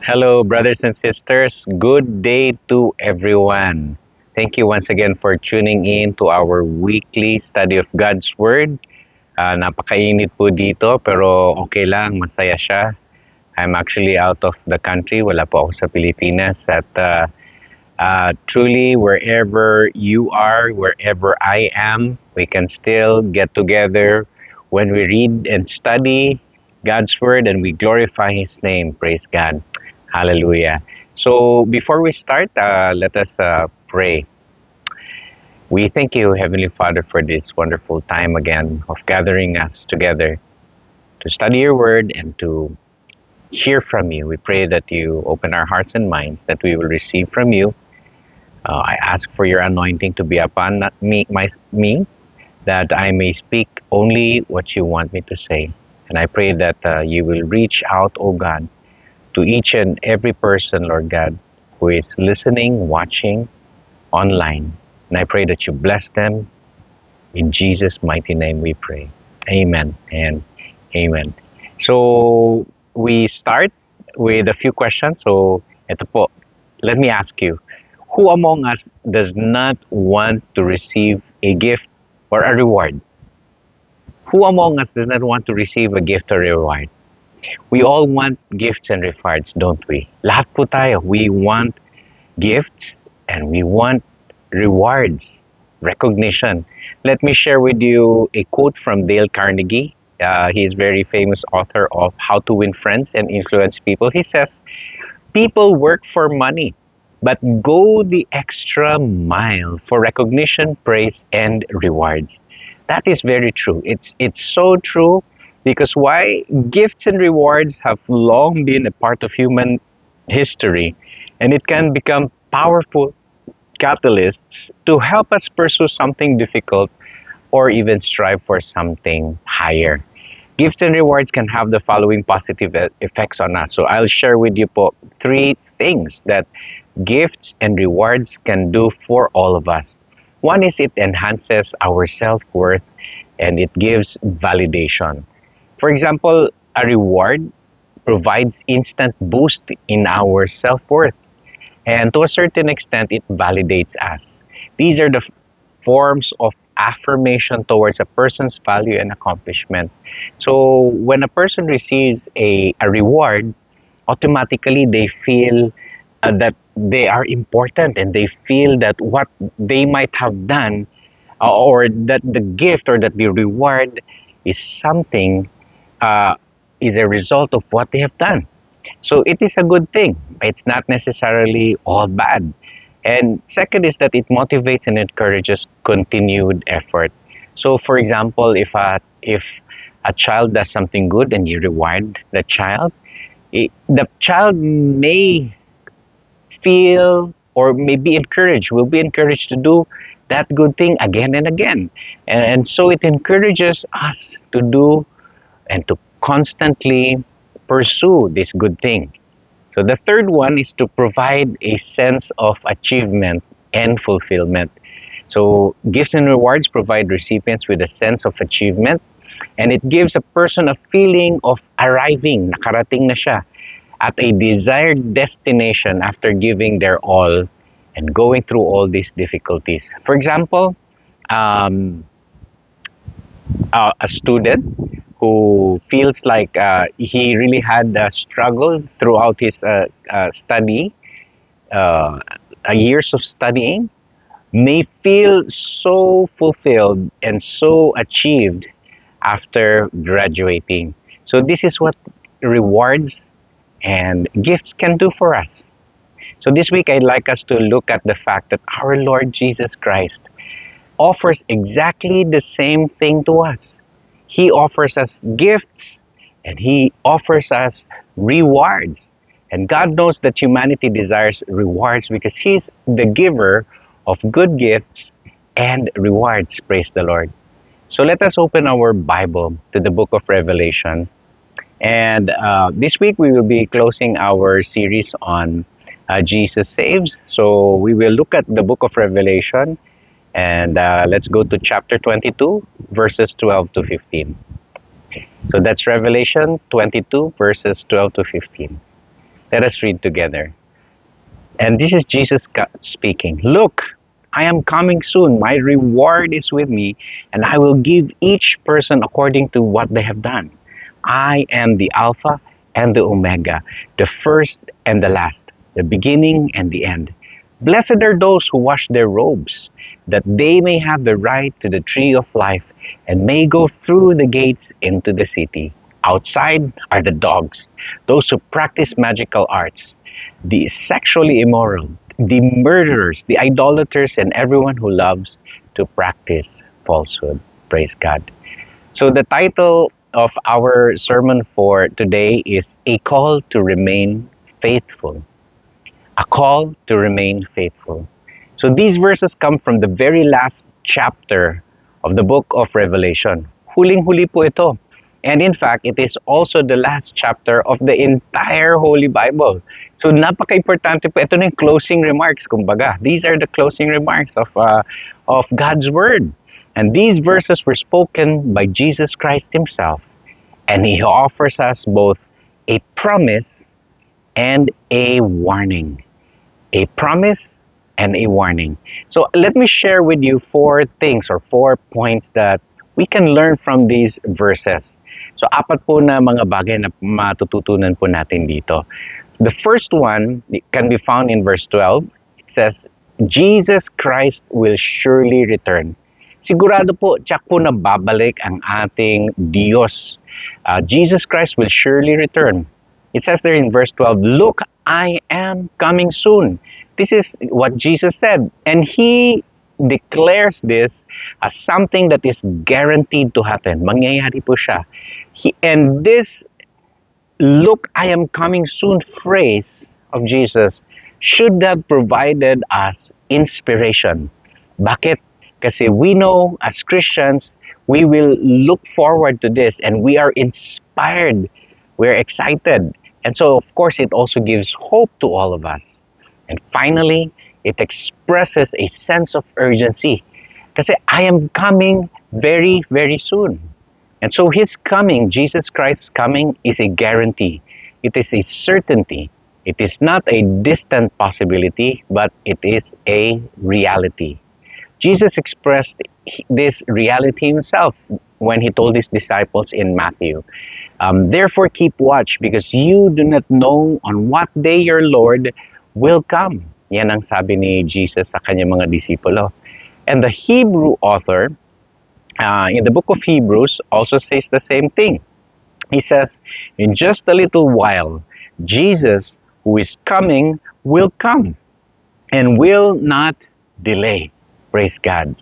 Hello, brothers and sisters. Good day to everyone. Thank you once again for tuning in to our weekly study of God's Word. Napakainit po dito pero okay lang, masaya siya. I'm actually out of the country. Wala po ako sa Pilipinas. At truly, wherever you are, wherever I am, we can still get together when we read and study God's Word and we glorify His name. Praise God. Hallelujah. So before we start, let us pray. We thank you, Heavenly Father, for this wonderful time again of gathering us together to study your word and to hear from you. We pray that you open our hearts and minds, that we will receive from you. I ask for your anointing to be upon me, that I may speak only what you want me to say. And I pray that you will reach out, O God, to each and every person, Lord God, who is listening, watching online. And I pray that you bless them. In Jesus' mighty name we pray. Amen and amen. So we start with a few questions. So ito po, let me ask you, who among us does not want to receive a gift or a reward? Who among us does not want to receive a gift or reward? We all want gifts and rewards, don't we? Lahat po tayo, we want gifts and we want rewards, recognition. Let me share with you a quote from Dale Carnegie. He is very famous author of How to Win Friends and Influence People. He says, people work for money, but go the extra mile for recognition, praise, and rewards. That is very true. It's so true because why? Gifts and rewards have long been a part of human history, and it can become powerful catalysts to help us pursue something difficult or even strive for something higher. Gifts and rewards can have the following positive effects on us. So I'll share with you po three things that gifts and rewards can do for all of us. One is it enhances our self-worth and it gives validation. For example, a reward provides instant boost in our self-worth. And to a certain extent, it validates us. These are the forms of affirmation towards a person's value and accomplishments. So when a person receives a reward, automatically they feel that they are important and they feel that what they might have done or that the gift or that the reward is something uh, is a result of what they have done. So it is a good thing. It's not necessarily all bad. And second is that it motivates and encourages continued effort. So for example, if a child does something good and you reward the child, the child may feel or may be encouraged, will be encouraged to do that good thing again and again. And so it encourages us to do and to constantly pursue this good thing. So the third one is to provide a sense of achievement and fulfillment. So gifts and rewards provide recipients with a sense of achievement and it gives a person a feeling of arriving, nakarating na siya, at a desired destination after giving their all and going through all these difficulties. For example, um, a student who feels like he really had a struggle throughout his study, uh, years of studying, may feel so fulfilled and so achieved after graduating. So this is what rewards and gifts can do for us. So this week I'd like us to look at the fact that our Lord Jesus Christ offers exactly the same thing to us. He offers us gifts and He offers us rewards. And God knows that humanity desires rewards because He's the giver of good gifts and rewards. Praise the Lord. So let us open our Bible to the book of Revelation. And this week we will be closing our series on Jesus Saves. So we will look at the book of Revelation and let's go to chapter 22, verses 12 to 15. So that's Revelation 22, verses 12 to 15. Let us read together. And this is Jesus speaking. Look, I am coming soon. My reward is with me, and I will give each person according to what they have done. I am the Alpha and the Omega, the first and the last, the beginning and the end. Blessed are those who wash their robes, that they may have the right to the tree of life and may go through the gates into the city. Outside are the dogs, those who practice magical arts, the sexually immoral, the murderers, the idolaters, and everyone who loves to practice falsehood. Praise God. So, the title of our sermon for today is A Call to Remain Faithful. A call to remain faithful. So, these verses come from the very last chapter of the book of Revelation. Huling-huli po ito. And in fact, it is also the last chapter of the entire Holy Bible. So napaka-importante po. Ito na yung closing remarks, kumbaga. These are the closing remarks of God's Word. And these verses were spoken by Jesus Christ Himself. And He offers us both a promise and a warning. A promise and a warning. So let me share with you 4 things or 4 points that we can learn from these verses. So, 4 po na mga bagay na matututunan po natin dito. The first one can be found in verse 12. It says, Jesus Christ will surely return. Sigurado po, tiyak po na babalik ang ating Diyos. Jesus Christ will surely return. It says there in verse 12, Look, I am coming soon. This is what Jesus said. And He declares this as something that is guaranteed to happen. Mangyayari po siya. And this "Look, I am coming soon" phrase of Jesus should have provided us inspiration. Bakit? Kasi we know as Christians, we will look forward to this and we are inspired. We're excited. And so, of course, it also gives hope to all of us. And finally, it expresses a sense of urgency. Kasi I am coming very, very soon. And so His coming, Jesus Christ's coming, is a guarantee. It is a certainty. It is not a distant possibility, but it is a reality. Jesus expressed this reality Himself when He told His disciples in Matthew. Therefore keep watch, because you do not know on what day your Lord will come. Yan ang sabi ni Jesus sa kanyang mga disipulo. And the Hebrew author, in the book of Hebrews, also says the same thing. He says, in just a little while, Jesus, who is coming, will come and will not delay. Praise God.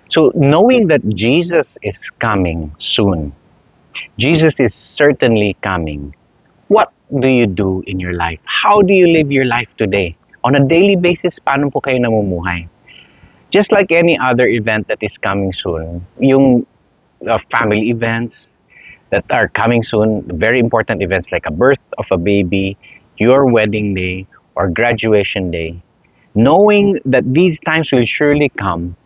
So, knowing that Jesus is coming soon, Jesus is certainly coming, what do you do in your life? How do you live your life today? On a daily basis, paano po kayo namumuhay? Just like any other event that is coming soon, yung family events that are coming soon, very important events like a birth of a baby, your wedding day, or graduation day, knowing that these times will surely come,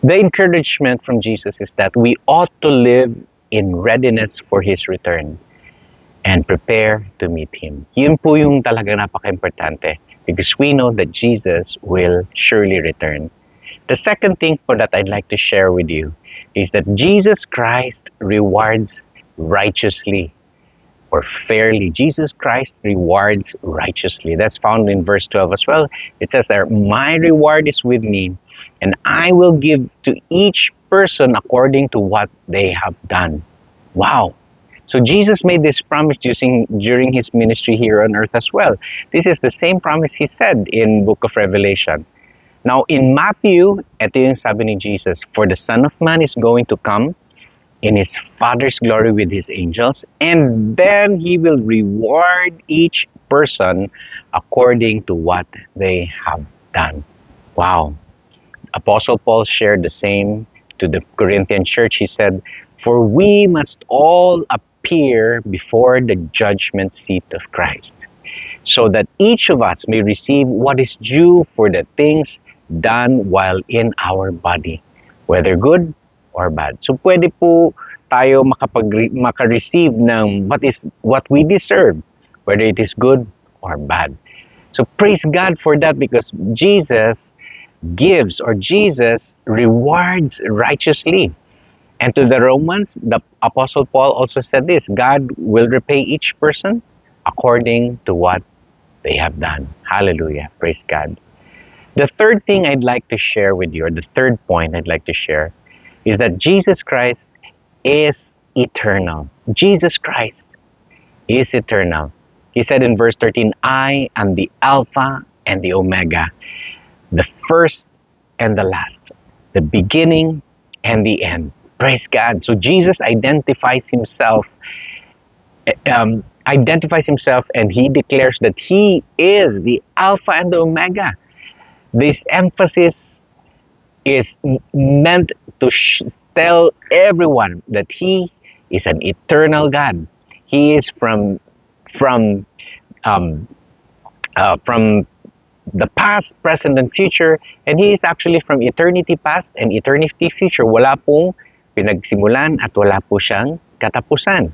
the encouragement from Jesus is that we ought to live in readiness for His return and prepare to meet Him. Yun po yung talagang napaka-importante, because we know that Jesus will surely return. The second thing po that I'd like to share with you is that Jesus Christ rewards righteously or fairly. Jesus Christ rewards righteously. That's found in verse 12 as well. It says there, my reward is with me, and I will give to each person according to what they have done. Wow. So Jesus made this promise during His ministry here on earth as well. This is the same promise He said in book of Revelation. Now in Matthew, ito yung sabi ni Jesus, for the Son of Man is going to come in His Father's glory with His angels, and then He will reward each person according to what they have done. Wow. Apostle Paul shared the same to the Corinthian church. He said, for we must all appear before the judgment seat of Christ, so that each of us may receive what is due for the things done while in our body, whether good or bad. So pwede po tayo maka-receive ng what we deserve whether it is good or bad. So praise God for that, because Jesus gives, or Jesus rewards righteously. And to the Romans, the Apostle Paul also said this: God will repay each person according to what they have done. Hallelujah. Praise God. The third thing I'd like to share with you, or the third point I'd like to share, is that Jesus Christ is eternal. Jesus Christ is eternal. He said in verse 13, I am the Alpha and the Omega, the first and the last, the beginning and the end. Praise God. So Jesus identifies himself, and he declares that he is the Alpha and the Omega. This emphasis is meant to tell everyone that he is an eternal God. He is from um, from the past, present, and future, and he is actually from eternity past and eternity future. Wala pong pinagsimulan at wala po siyang katapusan.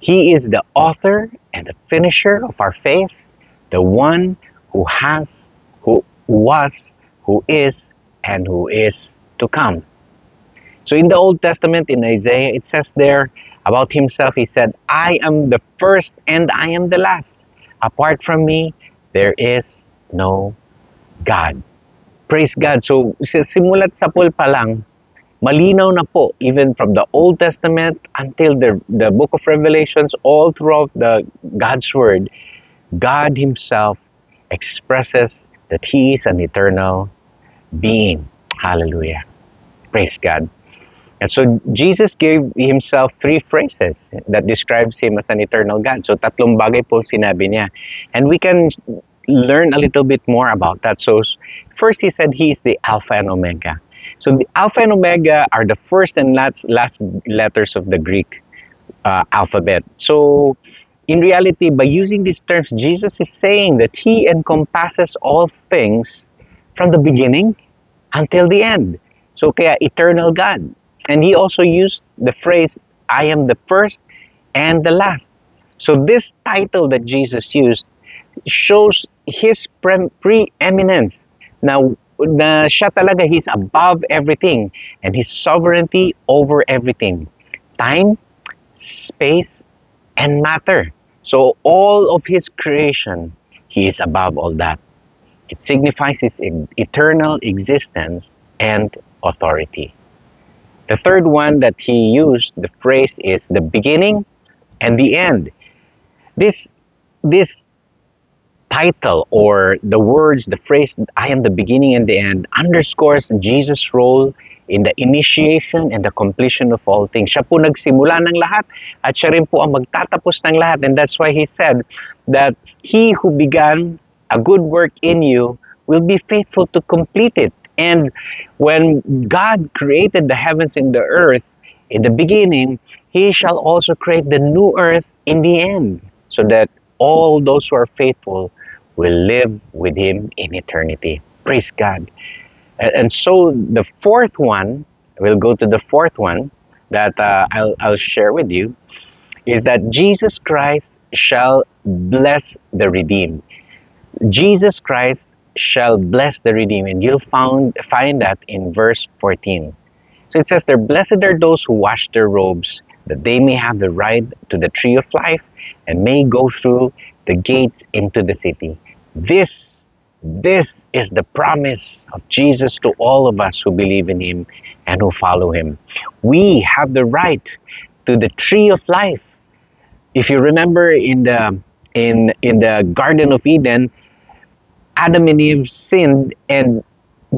He is the author and the finisher of our faith, the one who has, who was, who is, and who is to come. So in the Old Testament, in Isaiah, it says there about himself, he said, I am the first and I am the last. Apart from me, there is no God. Praise God. So simulat sa pool pa lang, malinaw na po, even from the Old Testament until the book of Revelations, all throughout God's Word, God himself expresses that he is an eternal being. Hallelujah. Praise God. And so Jesus gave himself three phrases that describes him as an eternal God. So tatlong bagay po sinabi niya. And we can learn a little bit more about that. So first he said he is the Alpha and Omega. So the Alpha and Omega are the first and last letters of the Greek alphabet. So in reality, by using these terms, Jesus is saying that he encompasses all things from the beginning until the end. So kaya eternal God. And he also used the phrase, I am the first and the last. So this title that Jesus used shows his preeminence. Now, siya talaga, he's above everything, and his sovereignty over everything. Time, space, and matter. So all of his creation, he is above all that. It signifies his eternal existence and authority. The third one that he used, the phrase, is the beginning and the end. This title, or the words, the phrase, I am the beginning and the end, underscores Jesus' role in the initiation and the completion of all things. Siya po nagsimula ng lahat, at siya rin po ang magtatapos ng lahat. And that's why he said that he who began a good work in you will be faithful to complete it. And when God created the heavens and the earth in the beginning, he shall also create the new earth in the end, so that all those who are faithful will live with him in eternity. Praise God. And so the fourth one, we'll go to the fourth one that I'll share with you, is that Jesus Christ shall bless the redeemed. Jesus Christ shall bless the redeemed. And you'll find that in verse 14. So it says there, blessed are those who wash their robes, that they may have the right to the tree of life and may go through the gates into the city. This is the promise of Jesus to all of us who believe in him and who follow him. We have the right to the tree of life. If you remember in the Garden of Eden, Adam and Eve sinned, and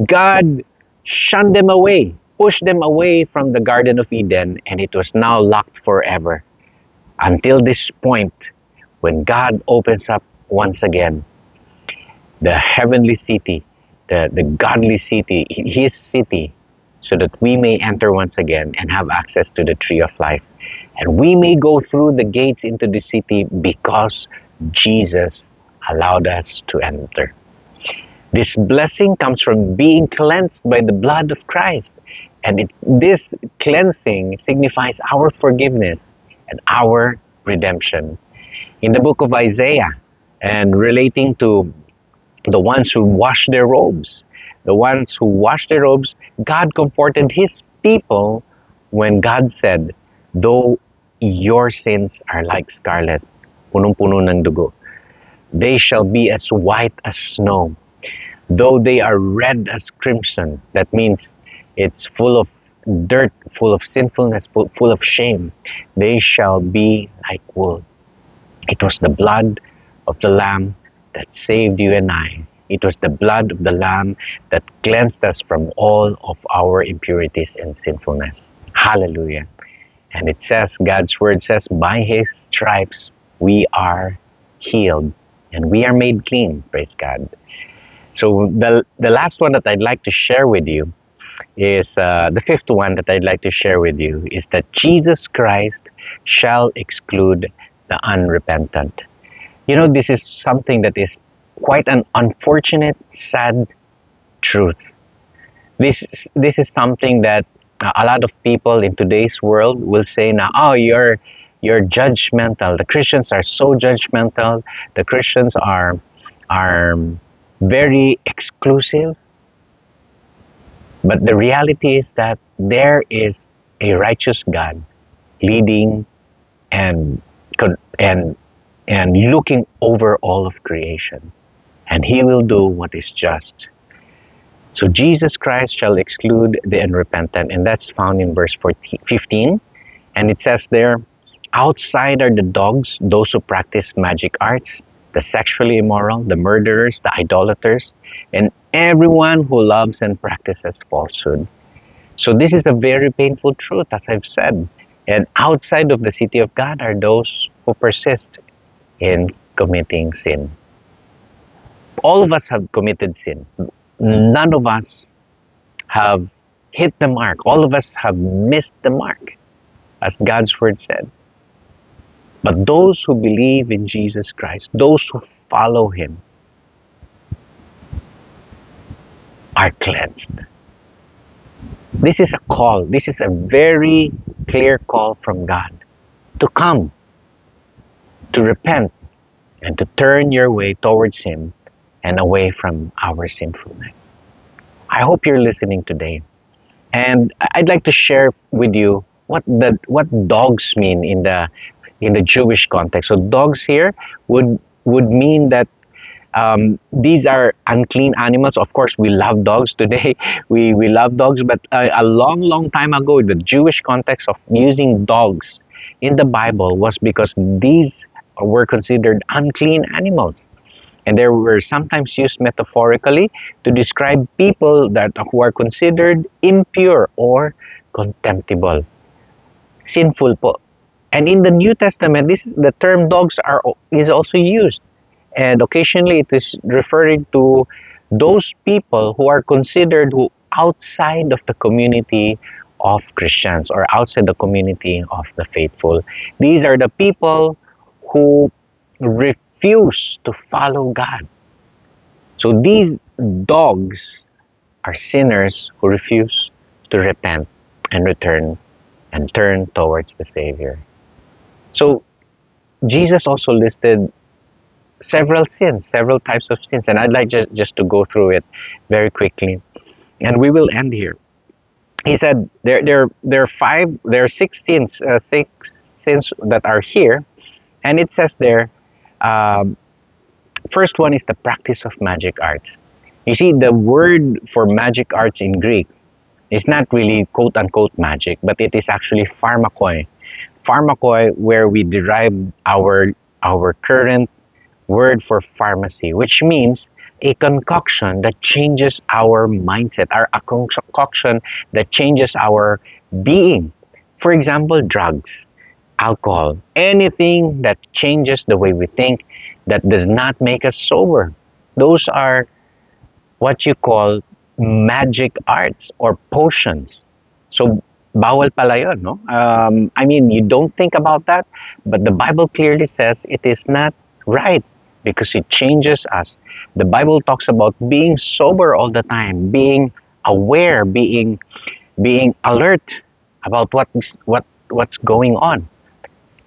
God shunned them away, pushed them away from the Garden of Eden, and it was now locked forever. Until this point, when God opens up once again the heavenly city, the godly city, his city, so that we may enter once again and have access to the tree of life. And we may go through the gates into the city because Jesus allowed us to enter. This blessing comes from being cleansed by the blood of Christ. And this cleansing signifies our forgiveness and our redemption. in the book of Isaiah, and relating to the ones who wash their robes. The ones who wash their robes, God comforted his people when God said, though your sins are like scarlet, punong-puno ng dugo, they shall be as white as snow. Though they are red as crimson, that means it's full of dirt, full of sinfulness, full of shame, they shall be like wool. It was the blood of the Lamb that saved you and I. It was the blood of the Lamb that cleansed us from all of our impurities and sinfulness. Hallelujah. And it says, God's word says, by his stripes we are healed and we are made clean. Praise God. So the last one that I'd like to share with you is the fifth one that I'd like to share with you is that Jesus Christ shall exclude the unrepentant. You know, this is something that is quite an unfortunate, sad truth. This is something that a lot of people in today's world will say now, oh, you're judgmental. The Christians are so judgmental. The Christians are very exclusive. But the reality is that there is a righteous God leading and and looking over all of creation, and he will do what is just. So Jesus Christ shall exclude the unrepentant, and that's found in verse 15. And it says there, outside are the dogs, those who practice magic arts, the sexually immoral, the murderers, the idolaters, and everyone who loves and practices falsehood. So this is a very painful truth, as I've said. And outside of the city of God are those who persist in committing sin. All of us have committed sin. None of us have hit the mark. All of us have missed the mark, as God's word said. But those who believe in Jesus Christ, those who follow him, are cleansed. This is a call. This is a very clear call from God to come, to repent, and to turn your way towards him and away from our sinfulness. I hope you're listening today. And I'd like to share with you what dogs mean in the Jewish context. So dogs here would mean that these are unclean animals. Of course, we love dogs today. We love dogs, but a long time ago, the Jewish context of using dogs in the Bible was because these were considered unclean animals. And they were sometimes used metaphorically to describe people who are considered impure or contemptible, sinful po. And in the New Testament, the term dogs is also used. And occasionally it is referring to those people who are considered outside of the community of Christians or outside the community of the faithful. These are the people who refuse to follow God. So these dogs are sinners who refuse to repent and return and turn towards the Savior. So Jesus also listed several sins, several types of sins, and I'd like just to go through it very quickly, and we will end here. He said there are six sins that are here, and it says there, first one is the practice of magic arts. You see, the word for magic arts in Greek is not really quote unquote magic, but it is actually pharmakoi. Pharmakoi, where we derive our current word for pharmacy, which means a concoction that changes our mindset, a concoction that changes our being. For example, drugs, alcohol, anything that changes the way we think, that does not make us sober. Those are what you call magic arts or potions. So, bawal pala yun, no? I mean, you don't think about that, but the Bible clearly says it is not right because it changes us. The Bible talks about being sober all the time, being aware, being alert about what's going on.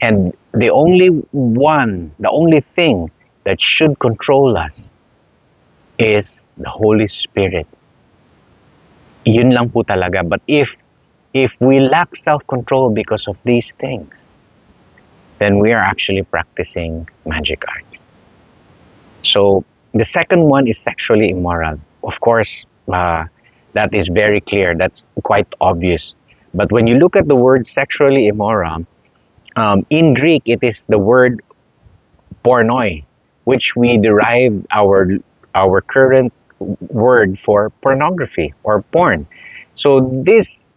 And the only thing that should control us is the Holy Spirit. Yun lang po talaga. But if we lack self-control because of these things, then we are actually practicing magic arts. So the second one is sexually immoral. Of course, that is very clear. That's quite obvious. But when you look at the word sexually immoral, in Greek, it is the word pornoi, which we derive our current word for pornography or porn. So these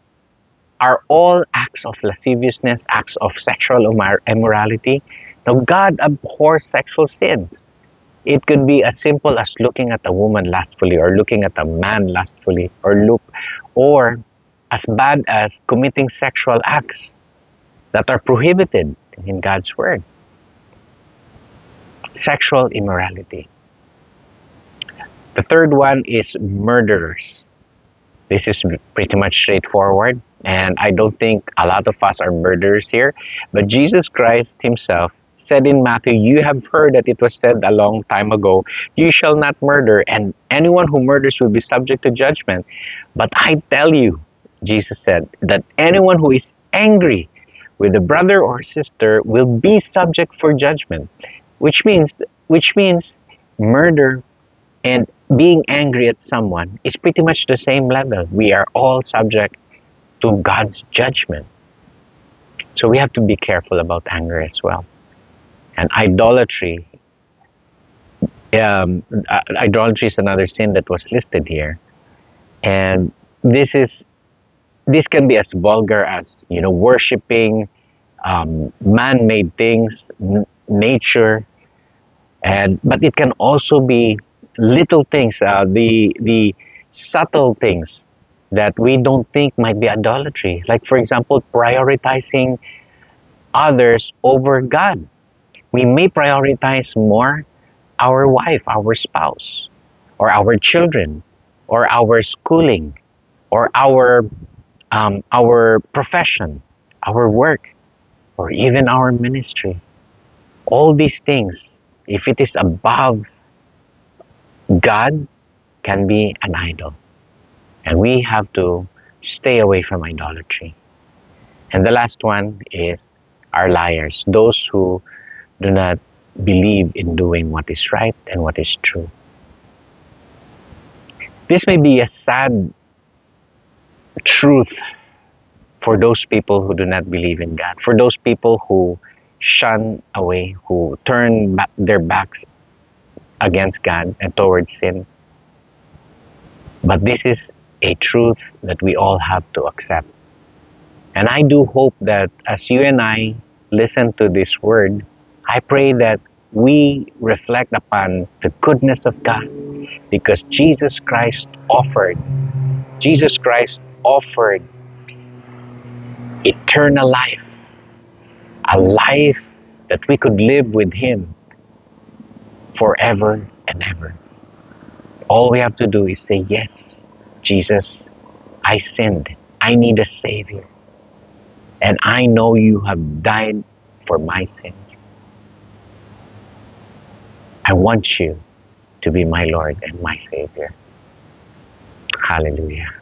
are all acts of lasciviousness, acts of sexual immorality. Now, God abhors sexual sins. It could be as simple as looking at a woman lustfully, or looking at a man lustfully, or as bad as committing sexual acts that are prohibited in God's word. Sexual immorality. The third one is murderers. This is pretty much straightforward, and I don't think a lot of us are murderers here. But Jesus Christ himself said in Matthew, "You have heard that it was said a long time ago, you shall not murder, and anyone who murders will be subject to judgment. But I tell you," Jesus said, "that anyone who is angry with a brother or sister will be subject for judgment," which means murder and being angry at someone is pretty much the same level. We are all subject to God's judgment. So we have to be careful about anger as well. And idolatry, idolatry is another sin that was listed here. And this can be as vulgar as, worshiping man-made things, nature, but it can also be little things, the subtle things that we don't think might be idolatry. Like, for example, prioritizing others over God. We may prioritize more our wife, our spouse, or our children, or our schooling, or our profession, our work, or even our ministry. All these things, if it is above God, can be an idol. And we have to stay away from idolatry. And the last one is our liars, those who do not believe in doing what is right and what is true. This may be a sad truth for those people who do not believe in God, for those people who shun away, who turn their backs against God and towards sin. But this is a truth that we all have to accept. And I do hope that as you and I listen to this word, I pray that we reflect upon the goodness of God, because Jesus Christ offered eternal life, a life that we could live with Him forever and ever. All we have to do is say, "Yes, Jesus, I sinned. I need a Savior. And I know you have died for my sins. I want you to be my Lord and my Savior." Hallelujah.